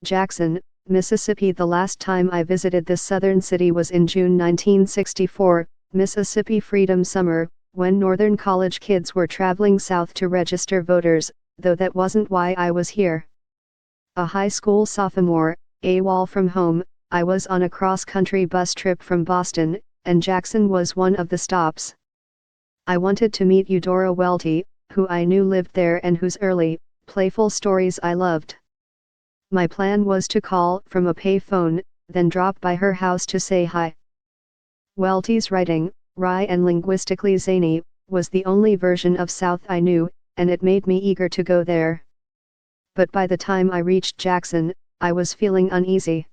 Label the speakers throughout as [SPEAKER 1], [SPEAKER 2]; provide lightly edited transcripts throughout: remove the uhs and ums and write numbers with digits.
[SPEAKER 1] Jackson, Mississippi. The last time I visited this southern city was in June 1964, Mississippi Freedom Summer, when northern college kids were traveling south to register voters, though that wasn't why I was here. A high school sophomore, AWOL from home, I was on a cross-country bus trip from Boston, and Jackson was one of the stops. I wanted to meet Eudora Welty, who I knew lived there and whose early, playful stories I loved. My plan was to call from a payphone, then drop by her house to say hi. Welty's writing, wry and linguistically zany, was the only version of South I knew, and it made me eager to go there. But by the time I reached Jackson, I was feeling uneasy.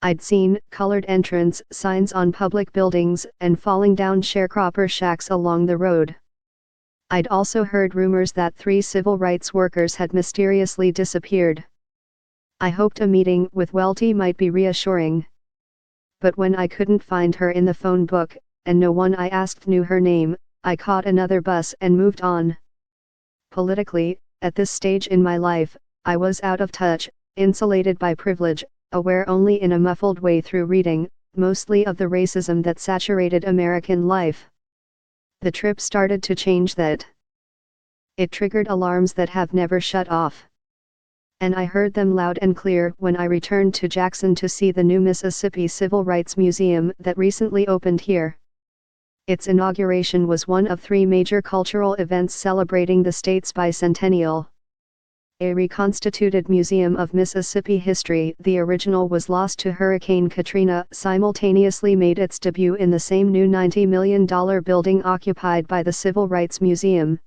[SPEAKER 1] I'd seen colored entrance signs on public buildings and falling down sharecropper shacks along the road. I'd also heard rumors that 3 civil rights workers had mysteriously disappeared. I hoped a meeting with Welty might be reassuring. But when I couldn't find her in the phone book, and no one I asked knew her name, I caught another bus and moved on. Politically, at this stage in my life, I was out of touch, insulated by privilege, aware only in a muffled way through reading, mostly of the racism that saturated American life. The trip started to change that. It triggered alarms that have never shut off. And I heard them loud and clear when I returned to Jackson to see the new Mississippi Civil Rights Museum that recently opened here. Its inauguration was one of 3 major cultural events celebrating the state's bicentennial. A reconstituted museum of Mississippi history, the original was lost to Hurricane Katrina, simultaneously made its debut in the same new $90 million building occupied by the Civil Rights Museum.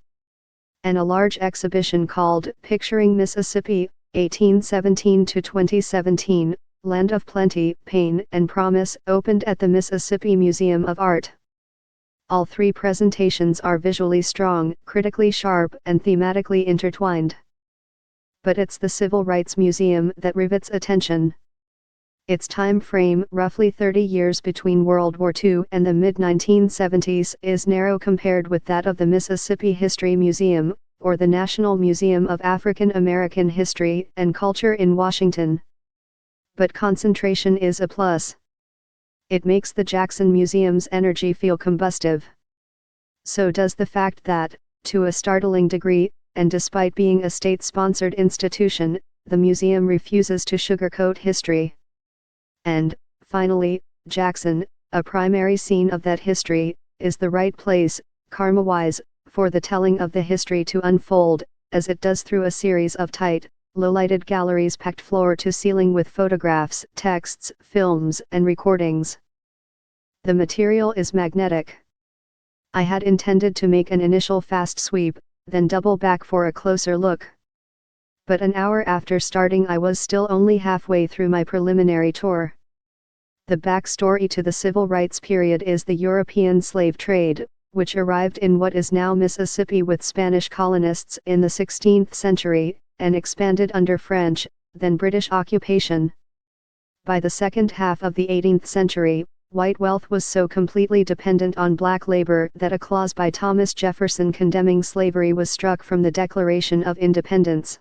[SPEAKER 1] And a large exhibition called Picturing Mississippi, 1817 to 2017, Land of Plenty, Pain and Promise, opened at the Mississippi Museum of Art. All 3 presentations are visually strong, critically sharp, and thematically intertwined. But it's the Civil Rights Museum that rivets attention. Its time frame, roughly 30 years between World War II and the mid-1970s, is narrow compared with that of the Mississippi History Museum, or the National Museum of African American History and Culture in Washington. But concentration is a plus. It makes the Jackson Museum's energy feel combustive. So does the fact that, to a startling degree, and despite being a state-sponsored institution, the museum refuses to sugarcoat history. And, finally, Jackson, a primary scene of that history, is the right place, karma-wise, for the telling of the history to unfold, as it does through a series of tight, low-lighted galleries packed floor to ceiling with photographs, texts, films, and recordings. The material is magnetic. I had intended to make an initial fast sweep, then double back for a closer look. But an hour after starting I was still only halfway through my preliminary tour. The backstory to the civil rights period is the European slave trade, which arrived in what is now Mississippi with Spanish colonists in the 16th century, and expanded under French, then British occupation. By the second half of the 18th century, white wealth was so completely dependent on black labor that a clause by Thomas Jefferson condemning slavery was struck from the Declaration of Independence.